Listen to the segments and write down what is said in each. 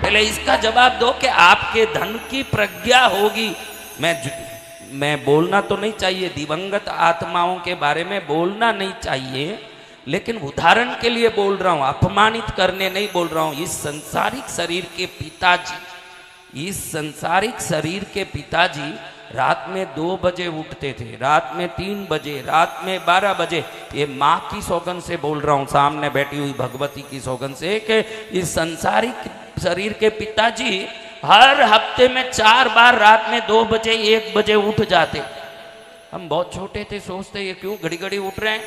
पहले इसका जवाब दो कि आपके धन की प्रज्ञा होगी। मैं बोलना तो नहीं चाहिए, दिवंगत आत्माओं के बारे में बोलना नहीं चाहिए, लेकिन उदाहरण के लिए बोल रहा हूं, अपमानित करने नहीं बोल रहा हूं। इस सांसारिक शरीर के पिताजी रात में 2 बजे उठते थे, रात में 3 बजे, रात में 12 बजे। ये माँ की सौगंध से बोल रहा हूँ, सामने बैठी हुई भगवती की सौगंध से, कि इस सांसारिक शरीर के पिताजी हर हफ्ते में 4 बार रात में 2 बजे 1 बजे उठ जाते। हम बहुत छोटे थे, सोचते ये क्यों घड़ी घड़ी उठ रहे हैं,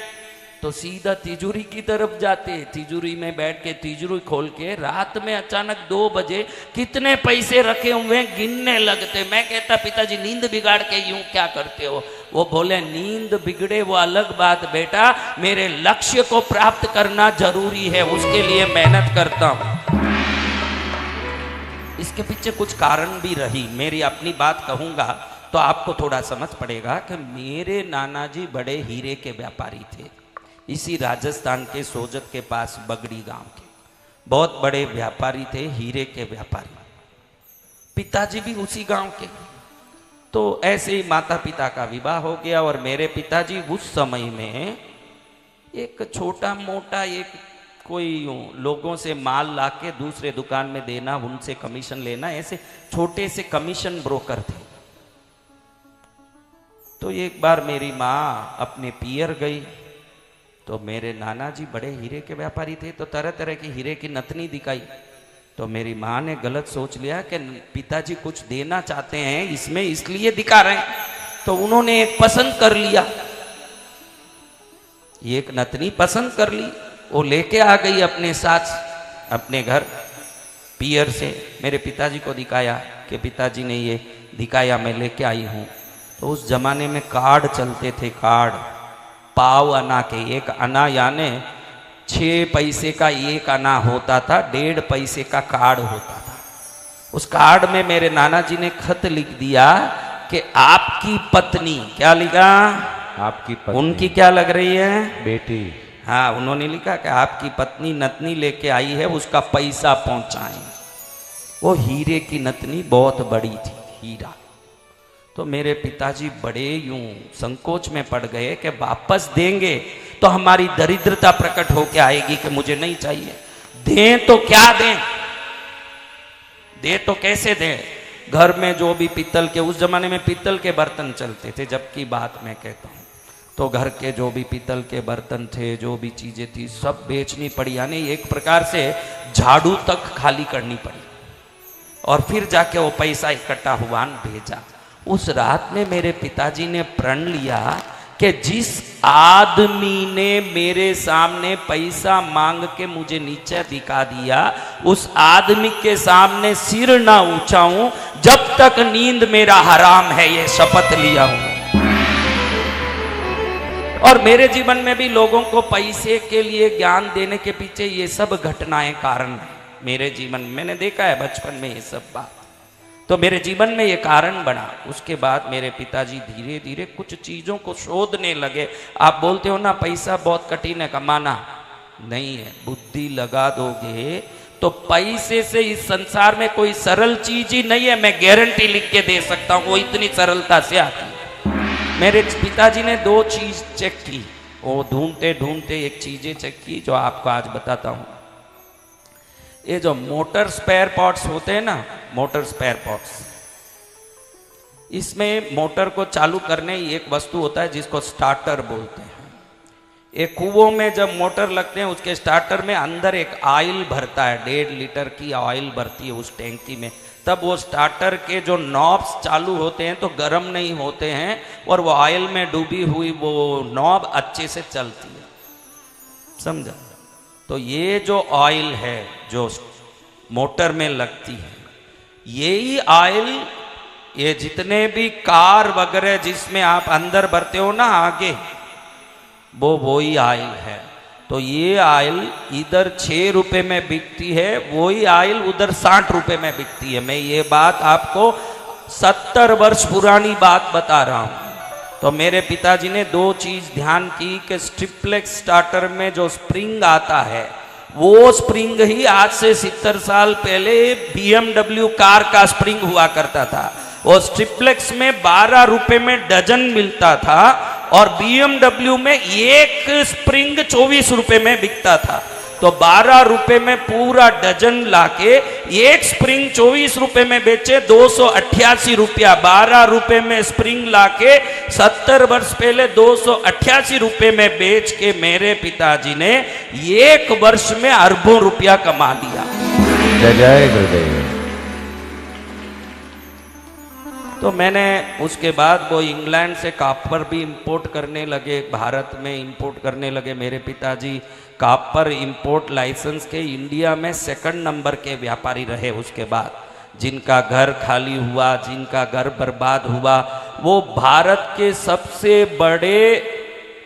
तो सीधा तिजोरी की तरफ जाते, तिजोरी में बैठ के तिजोरी खोल के रात में अचानक 2 बजे कितने पैसे रखे हुए गिनने लगते। मैं कहता पिताजी नींद बिगाड़ के यूं क्या करते हो? वो बोले नींद बिगड़े वो अलग बात बेटा, मेरे लक्ष्य को प्राप्त करना जरूरी है, उसके लिए मेहनत करता हूं। इसके पीछे कुछ कारण भी रही, मेरी अपनी बात कहूंगा तो आपको थोड़ा समझ पड़ेगा कि मेरे नाना जी बड़े हीरे के व्यापारी थे। इसी राजस्थान के सोजत के पास बगड़ी गांव के बहुत बड़े व्यापारी थे, हीरे के व्यापारी। पिताजी भी उसी गांव के। तो ऐसे ही माता पिता का विवाह हो गया और मेरे पिताजी उस समय में एक छोटा मोटा एक कोई लोगों से माल लाके दूसरे दुकान में देना, उनसे कमीशन लेना, ऐसे छोटे से कमीशन ब्रोकर थे। तो एक बार मेरी माँ अपने पियर गई, तो मेरे नाना जी बड़े हीरे के व्यापारी थे, तो तरह तरह की हीरे की नथनी दिखाई। तो मेरी माँ ने गलत सोच लिया कि पिताजी कुछ देना चाहते हैं इसमें, इसलिए दिखा रहे हैं। तो उन्होंने एक पसंद कर लिया, एक नथनी पसंद कर ली, वो लेके आ गई अपने साथ अपने घर पियर से। मेरे पिताजी को दिखाया कि पिताजी ने ये दिखाया, मैं लेके आई हूँ। तो उस जमाने में कार्ड चलते थे, कार्ड पाव आना के, एक आना यानी 6 पैसे का एक आना होता था, 1.5 पैसे का कार्ड होता था। उस कार्ड में मेरे नाना जी ने खत लिख दिया कि आपकी पत्नी, क्या लिखा? आपकी पत्नी। उनकी क्या लग रही है? बेटी। हाँ, उन्होंने लिखा कि आपकी पत्नी नतनी लेके आई है, उसका पैसा पहुंचाएं। वो हीरे की नतनी बहुत बड़ी थी, हीरा। तो मेरे पिताजी बड़े यूं संकोच में पड़ गए कि वापस देंगे तो हमारी दरिद्रता प्रकट होके आएगी कि मुझे नहीं चाहिए। दें तो क्या दें, दे तो कैसे दें? घर में जो भी पीतल के, उस जमाने में पीतल के बर्तन चलते थे, जबकि बात मैं कहता हूँ, तो घर के जो भी पीतल के बर्तन थे, जो भी चीजें थी, सब बेचनी पड़ी। यानी एक प्रकार से झाड़ू तक खाली करनी पड़ी और फिर जाके वो पैसा इकट्ठा हुआ भेजा। उस रात में मेरे पिताजी ने प्रण लिया कि जिस आदमी ने मेरे सामने पैसा मांग के मुझे नीचे दिखा दिया, उस आदमी के सामने सिर ना ऊंचाऊं जब तक नींद मेरा हराम है, ये शपथ लिया हूं। और मेरे जीवन में भी लोगों को पैसे के लिए ज्ञान देने के पीछे ये सब घटनाएं कारण है। मेरे जीवन में मैंने देखा है बचपन में ये सब बात, तो मेरे जीवन में ये कारण बना। उसके बाद मेरे पिताजी धीरे धीरे कुछ चीजों को शोधने लगे। आप बोलते हो ना पैसा बहुत कठिन है कमाना, नहीं है। बुद्धि लगा दोगे तो पैसे से इस संसार में कोई सरल चीज ही नहीं है, मैं गारंटी लिख के दे सकता हूं, वो इतनी सरलता से आती है। मेरे पिताजी ने 2 चीज चेक की, वो ढूंढते ढूंढते एक चीजें चेक की जो आपको आज बताता हूं। ये जो मोटर स्पेयर पार्ट्स होते हैं ना, मोटर स्पेयर पार्ट्स, इसमें मोटर को चालू करने एक वस्तु होता है जिसको स्टार्टर बोलते हैं। एक कुओं में जब मोटर लगते हैं उसके स्टार्टर में अंदर एक ऑयल भरता है, 1.5 लीटर की ऑयल भरती है उस टैंकी में। तब वो स्टार्टर के जो नॉब्स चालू होते हैं तो गर्म नहीं होते हैं और वो ऑयल में डूबी हुई वो नॉब अच्छे से चलती है, समझा? तो ये जो ऑयल है जो मोटर में लगती है, यही ऑयल, ये जितने भी कार वगैरह जिसमें आप अंदर भरते हो ना आगे, वो वही ऑयल है। तो ये ऑयल इधर 6 रुपए में बिकती है, वही ऑयल उधर 60 रुपए में बिकती है। मैं ये बात आपको 70 वर्ष पुरानी बात बता रहा हूं। तो मेरे पिताजी ने 2 चीज ध्यान की कि स्ट्रिप्लेक्स स्टार्टर में जो स्प्रिंग आता है वो स्प्रिंग ही आज से 70 साल पहले BMW कार का स्प्रिंग हुआ करता था। वो स्ट्रिप्लेक्स में 12 रुपए में डजन मिलता था और BMW में एक स्प्रिंग 24 रुपए में बिकता था। तो 12 रुपए में पूरा डजन लाके एक स्प्रिंग 24 रुपए में बेचे 288 रुपया। 12 रुपए में स्प्रिंग लाके 70 वर्ष पहले 288 रुपए में बेच के मेरे पिताजी ने एक वर्ष में अरबों रुपया कमा लिया। जय गुरुदेव। तो मैंने उसके बाद वो इंग्लैंड से कॉपर भी इंपोर्ट करने लगे, भारत में इंपोर्ट करने लगे मेरे पिताजी। कॉपर इंपोर्ट लाइसेंस के इंडिया में सेकंड नंबर के व्यापारी रहे। उसके बाद जिनका घर खाली हुआ, जिनका घर बर्बाद हुआ, वो भारत के सबसे बड़े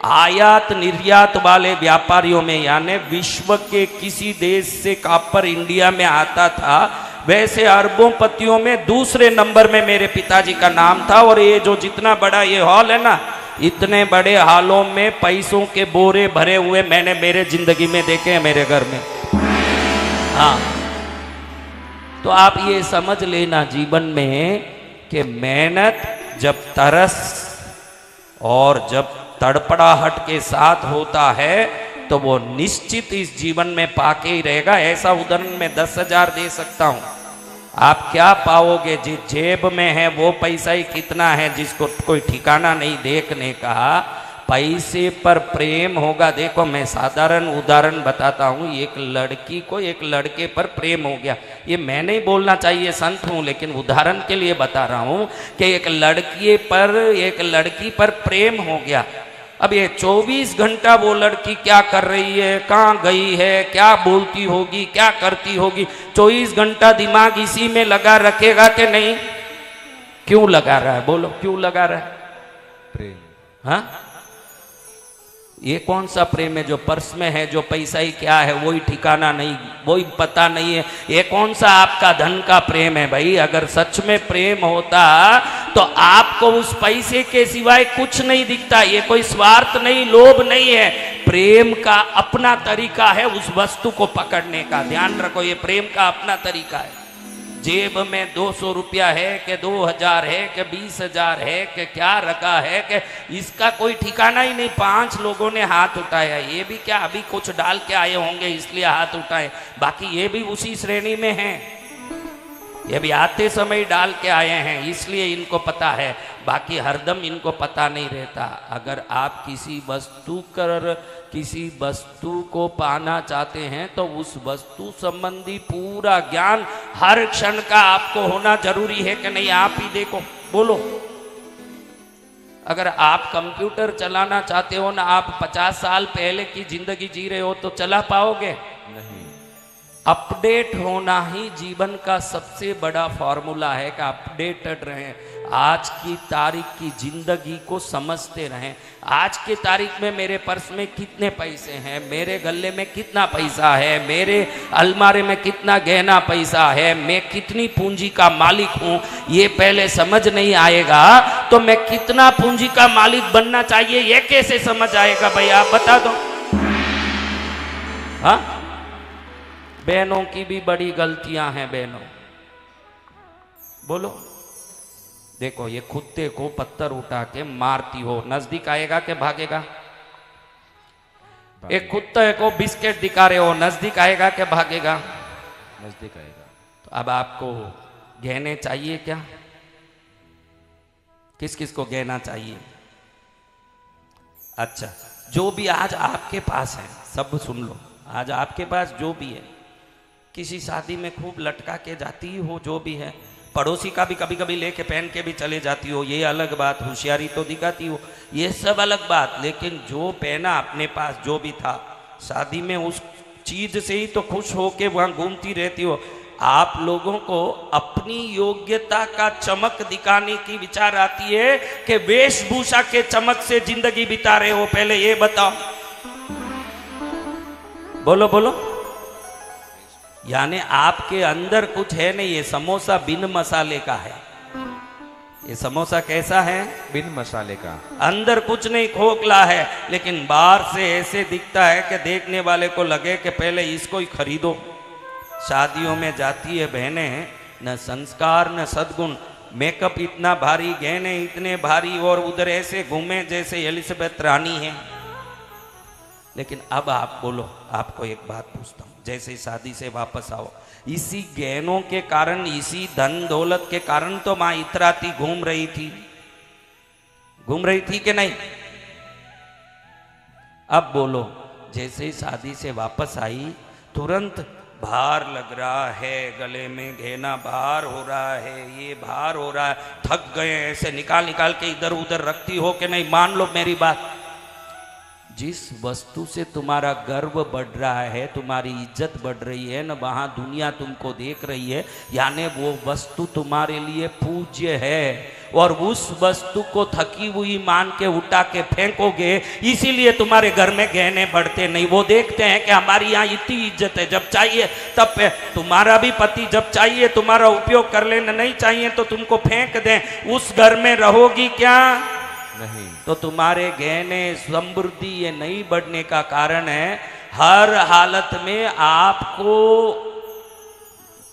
आयात निर्यात वाले व्यापारियों में, यानी विश्व के किसी देश से कॉपर इंडिया में आता था वैसे अरबोंपतियों में दूसरे नंबर में मेरे पिताजी का नाम था। और ये जो जितना बड़ा ये हॉल है ना, इतने बड़े हॉलों में पैसों के बोरे भरे हुए मैंने मेरे जिंदगी में देखे हैं मेरे घर में। हाँ, तो आप ये समझ लेना जीवन में कि मेहनत जब तरस और जब तड़पड़ाहट के साथ होता है तो वो निश्चित इस जीवन में पाके ही रहेगा। ऐसा उदाहरण मैं 10,000 दे सकता हूं। आप क्या पाओगे? जिस जेब में है वो पैसा ही कितना है, जिसको कोई ठिकाना नहीं देखने का। पैसे पर प्रेम होगा। देखो मैं साधारण उदाहरण बताता हूँ। एक लड़की को एक लड़के पर प्रेम हो गया, ये मैं नहीं बोलना चाहिए, संत हूँ, लेकिन उदाहरण के लिए बता रहा हूँ कि एक लड़की पर प्रेम हो गया। अब ये 24 घंटा वो लड़की क्या कर रही है, कहाँ गई है, क्या बोलती होगी, क्या करती होगी, 24 घंटा दिमाग इसी में लगा रखेगा कि नहीं? क्यों लगा रहा है? बोलो क्यों लगा रहा है? प्रेम। हाँ, ये कौन सा प्रेम है जो पर्स में है, जो पैसा ही क्या है वही ठिकाना नहीं, वही पता नहीं है। ये कौन सा आपका धन का प्रेम है भाई? अगर सच में प्रेम होता तो आपको उस पैसे के सिवाय कुछ नहीं दिखता। ये कोई स्वार्थ नहीं, लोभ नहीं है। प्रेम का अपना तरीका है उस वस्तु को पकड़ने का। ध्यान रखो, ये प्रेम का अपना तरीका है। जेब में 200 रुपया है कि 2000 है कि 20,000 है कि क्या रखा है कि इसका कोई ठिकाना ही नहीं। 5 लोगों ने हाथ उठाया, ये भी क्या अभी कुछ डाल के आए होंगे इसलिए हाथ उठाए, बाकी ये भी उसी श्रेणी में हैं। ये भी आते समय डाल के आए हैं इसलिए इनको पता है, बाकी हरदम इनको पता नहीं रहता। अगर आप किसी वस्तु को पाना चाहते हैं तो उस वस्तु संबंधी पूरा ज्ञान हर क्षण का आपको होना जरूरी है कि नहीं? आप ही देखो, बोलो। अगर आप कंप्यूटर चलाना चाहते हो ना, आप 50 साल पहले की जिंदगी जी रहे हो तो चला पाओगे? नहीं। अपडेट होना ही जीवन का सबसे बड़ा फॉर्मूला है कि अपडेटेड रहें, आज की तारीख की जिंदगी को समझते रहें। आज के तारीख में मेरे पर्स में कितने पैसे हैं, मेरे गले में कितना पैसा है, मेरे अलमारे में कितना गहना पैसा है, मैं कितनी पूंजी का मालिक हूं, ये पहले समझ नहीं आएगा तो मैं कितना पूंजी का मालिक बनना चाहिए ये कैसे समझ आएगा भाई? आप बता दो। हाँ, बहनों की भी बड़ी गलतियां हैं। बहनों बोलो, देखो ये कुत्ते को पत्थर उठा के मारती हो, नजदीक आएगा कि भागेगा? एक कुत्ते को बिस्किट दिखा रहे हो, नजदीक आएगा कि भागेगा? नजदीक आएगा। तो अब आपको गहने चाहिए क्या? किस किस को गहना चाहिए? अच्छा, जो भी आज आपके पास है सब सुन लो। आज आपके पास जो भी है, किसी शादी में खूब लटका के जाती हो, जो भी है, पड़ोसी का भी कभी कभी लेके पहन के भी चले जाती हो, ये अलग बात, होशियारी तो दिखाती हो, ये सब अलग बात। लेकिन जो पहना अपने पास जो भी था, शादी में उस चीज से ही तो खुश होके वहां घूमती रहती हो। आप लोगों को अपनी योग्यता का चमक दिखाने की विचार आती है कि वेशभूषा के चमक से जिंदगी बिता रहे हो? पहले ये बताओ, बोलो बोलो। यानी आपके अंदर कुछ है नहीं, ये समोसा बिन मसाले का है। ये समोसा कैसा है? बिन मसाले का। अंदर कुछ नहीं, खोखला है, लेकिन बाहर से ऐसे दिखता है कि देखने वाले को लगे कि पहले इसको ही खरीदो। शादियों में जाती है बहनें, न संस्कार न सद्गुण, मेकअप इतना भारी, गहने इतने भारी, और उधर ऐसे घूमे जैसे एलिजाबेथ रानी है। लेकिन अब आप बोलो, आपको एक बात पूछता हूं, जैसे शादी से वापस आओ, इसी गहनों के कारण, इसी धन दौलत के कारण तो मां इतराती घूम रही थी कि नहीं? अब बोलो, जैसे ही शादी से वापस आई तुरंत भार लग रहा है, गले में गहना भार हो रहा है, ये भार हो रहा है, थक गए, ऐसे निकाल निकाल के इधर उधर रखती हो कि नहीं? मान लो मेरी बात, जिस वस्तु से तुम्हारा गर्व बढ़ रहा है, तुम्हारी इज्जत बढ़ रही है न, वहां दुनिया तुमको देख रही है, यानी वो वस्तु तुम्हारे लिए पूज्य है, और उस वस्तु को थकी हुई मान के उठा के फेंकोगे, इसीलिए तुम्हारे घर में गहने बढ़ते नहीं। वो देखते हैं कि हमारी यहाँ इतनी इज्जत है, जब चाहिए तब तुम्हारा भी पति जब चाहिए तुम्हारा उपयोग कर लेना, नहीं चाहिए तो तुमको फेंक दें, उस घर में रहोगी क्या? नहीं। तो तुम्हारे गहने समृद्धि ये नहीं बढ़ने का कारण है। हर हालत में आपको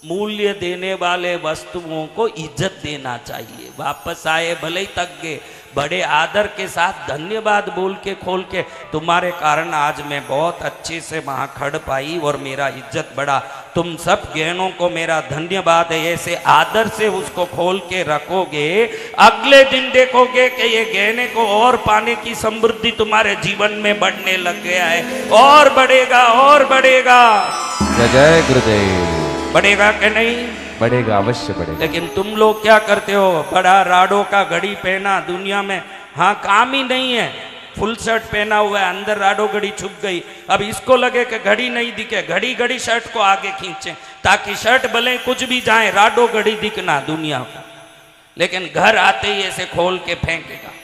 मूल्य देने वाले वस्तुओं को इज्जत देना चाहिए। वापस आए भले ही थक गए, बड़े आदर के साथ धन्यवाद बोल के खोल के, तुम्हारे कारण आज मैं बहुत अच्छे से वहां खड़ पाई और मेरा इज्जत बढ़ा, तुम सब गहनों को मेरा धन्यवाद है, ऐसे आदर से उसको खोल के रखोगे, अगले दिन देखोगे कि ये गहने को और पाने की समृद्धि तुम्हारे जीवन में बढ़ने लग गया है, और बढ़ेगा और बढ़ेगा। जय गुरुदेव। बढ़ेगा कि नहीं? बढ़ेगा, अवश्य बढ़ेगा। लेकिन तुम लोग क्या करते हो? बड़ा राडो का घड़ी पहना, दुनिया में हाँ काम ही नहीं है, फुल शर्ट पहना हुआ है, अंदर राडो घड़ी छुप गई, अब इसको लगे कि घड़ी नहीं दिखे, घड़ी घड़ी शर्ट को आगे खींचे ताकि शर्ट भले कुछ भी जाए, राडो घड़ी दिखना दुनिया को, लेकिन घर आते ही ऐसे खोल के फेंकेगा।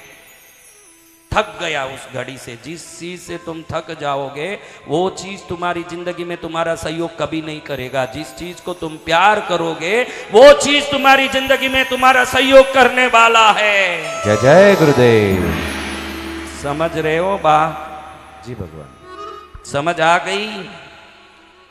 थक गया उस घड़ी से। जिस चीज से तुम थक जाओगे वो चीज तुम्हारी जिंदगी में तुम्हारा सहयोग कभी नहीं करेगा। जिस चीज को तुम प्यार करोगे वो चीज तुम्हारी जिंदगी में तुम्हारा सहयोग करने वाला है। जय जय गुरुदेव। समझ रहे हो बा? जी भगवान। समझ आ गई?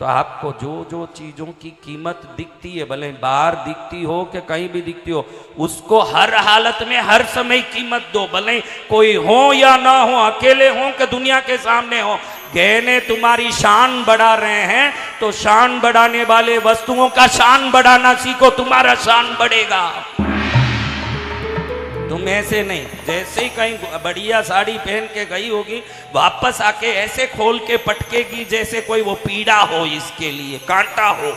तो आपको जो जो चीजों की कीमत दिखती है, भले बाहर दिखती हो कि कहीं भी दिखती हो, उसको हर हालत में हर समय कीमत दो, भले कोई हो या ना हो, अकेले हो कि दुनिया के सामने हो। गहने तुम्हारी शान बढ़ा रहे हैं तो शान बढ़ाने वाले वस्तुओं का शान बढ़ाना सीखो, तुम्हारा शान बढ़ेगा। तुम ऐसे नहीं, जैसे ही कहीं बढ़िया साड़ी पहन के गई होगी, वापस आके ऐसे खोल के पटकेगी जैसे कोई वो पीड़ा हो, इसके लिए कांटा हो।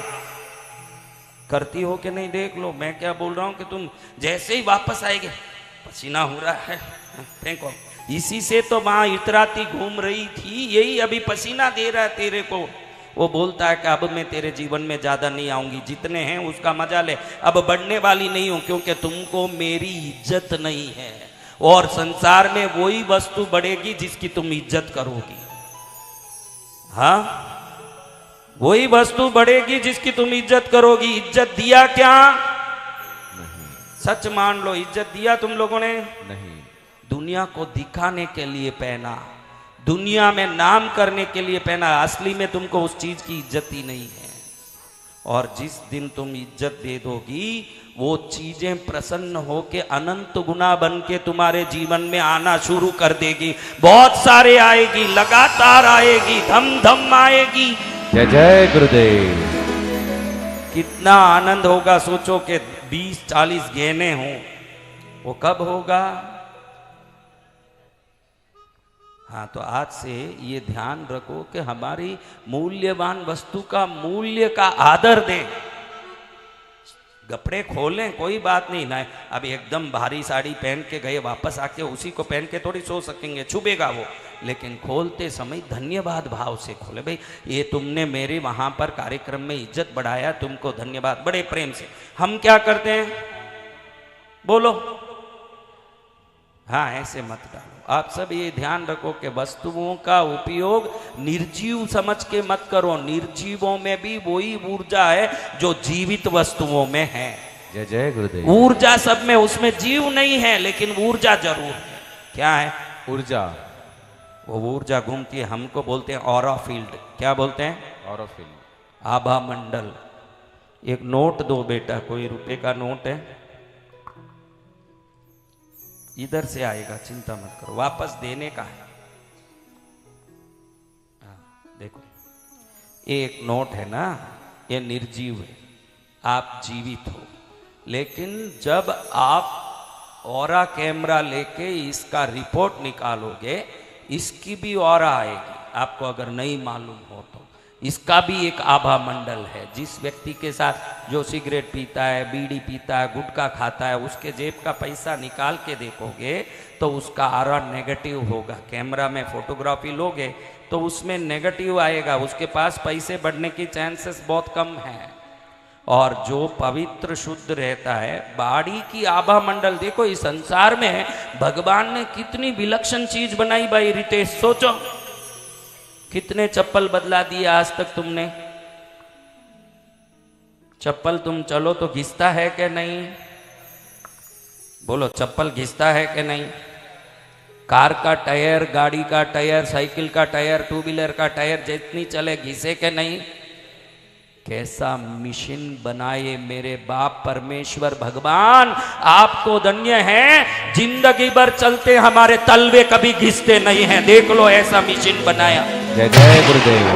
करती हो कि नहीं? देख लो मैं क्या बोल रहा हूं कि तुम जैसे ही वापस आएगी, पसीना हो रहा है, फेंको। इसी से तो मां इतराती घूम रही थी, यही अभी पसीना दे रहा है तेरे को। वो बोलता है कि अब मैं तेरे जीवन में ज्यादा नहीं आऊंगी, जितने हैं उसका मजा ले, अब बढ़ने वाली नहीं हूं क्योंकि तुमको मेरी इज्जत नहीं है। और संसार में वही वस्तु बढ़ेगी जिसकी तुम इज्जत करोगी। हाँ, वही वस्तु बढ़ेगी जिसकी तुम इज्जत करोगी। इज्जत दिया क्या? नहीं। सच मान लो, इज्जत दिया तुम लोगों ने? नहीं। दुनिया को दिखाने के लिए पहना, दुनिया में नाम करने के लिए पहना, असली में तुमको उस चीज की इज्जत ही नहीं है। और जिस दिन तुम इज्जत दे दोगी वो चीजें प्रसन्न होके अनंत गुना बन के तुम्हारे जीवन में आना शुरू कर देगी। बहुत सारे आएगी, लगातार आएगी, धम धम आएगी। जय जय गुरुदेव। कितना आनंद होगा, सोचो कि 20-40 गहने हों, वो कब होगा? हाँ, तो आज से ये ध्यान रखो कि हमारी मूल्यवान वस्तु का मूल्य का आदर दें। कपड़े खोलें कोई बात नहीं ना, अब एकदम भारी साड़ी पहन के गए, वापस आके उसी को पहन के थोड़ी सो सकेंगे, छुपेगा वो, लेकिन खोलते समय धन्यवाद भाव से खोले। भाई ये तुमने मेरे वहां पर कार्यक्रम में इज्जत बढ़ाया, तुमको धन्यवाद, बड़े प्रेम से। हम क्या करते हैं बोलो? हाँ, ऐसे मत डालो। आप सब ये ध्यान रखो कि वस्तुओं का उपयोग निर्जीव समझ के मत करो। निर्जीवों में भी वही ऊर्जा है जो जीवित वस्तुओं में है। जय जय गुरुदेव। ऊर्जा सब में, उसमें जीव नहीं है लेकिन ऊर्जा जरूर है। क्या है? ऊर्जा। वो ऊर्जा घूमती है, हमको बोलते हैं ऑरा फील्ड। क्या बोलते हैं? और फील्ड। आभा मंडल। एक नोट दो बेटा, कोई रुपए का नोट है? इधर से आएगा, चिंता मत करो, वापस देने का है। देखो एक नोट है ना, ये निर्जीव है, आप जीवित हो। लेकिन जब आप ऑरा कैमरा लेके इसका रिपोर्ट निकालोगे, इसकी भी ऑरा आएगी, आपको अगर नहीं मालूम हो तो। इसका भी एक आभा मंडल है। जिस व्यक्ति के साथ जो सिगरेट पीता है, बीड़ी पीता है, गुटखा खाता है, उसके जेब का पैसा निकाल के देखोगे तो उसका आरा नेगेटिव होगा। कैमरा में फोटोग्राफी लोगे तो उसमें नेगेटिव आएगा, उसके पास पैसे बढ़ने की चांसेस बहुत कम है। और जो पवित्र शुद्ध रहता है, बाड़ी की आभा मंडल, देखो इस संसार में भगवान ने कितनी विलक्षण चीज बनाई भाई रितेश, सोचो कितने चप्पल बदला दिए आज तक तुमने। चप्पल तुम चलो तो घिसता है कि नहीं? बोलो, चप्पल घिसता है कि नहीं? कार का टायर, गाड़ी का टायर, साइकिल का टायर, टू व्हीलर का टायर जितनी चले घिसे के नहीं? कैसा मिशन बनाए मेरे बाप परमेश्वर भगवान, आपको धन्य है। जिंदगी भर चलते हमारे तलवे कभी घिसते नहीं हैं, देख लो ऐसा मिशन बनाया। जय जय गुरुदेव।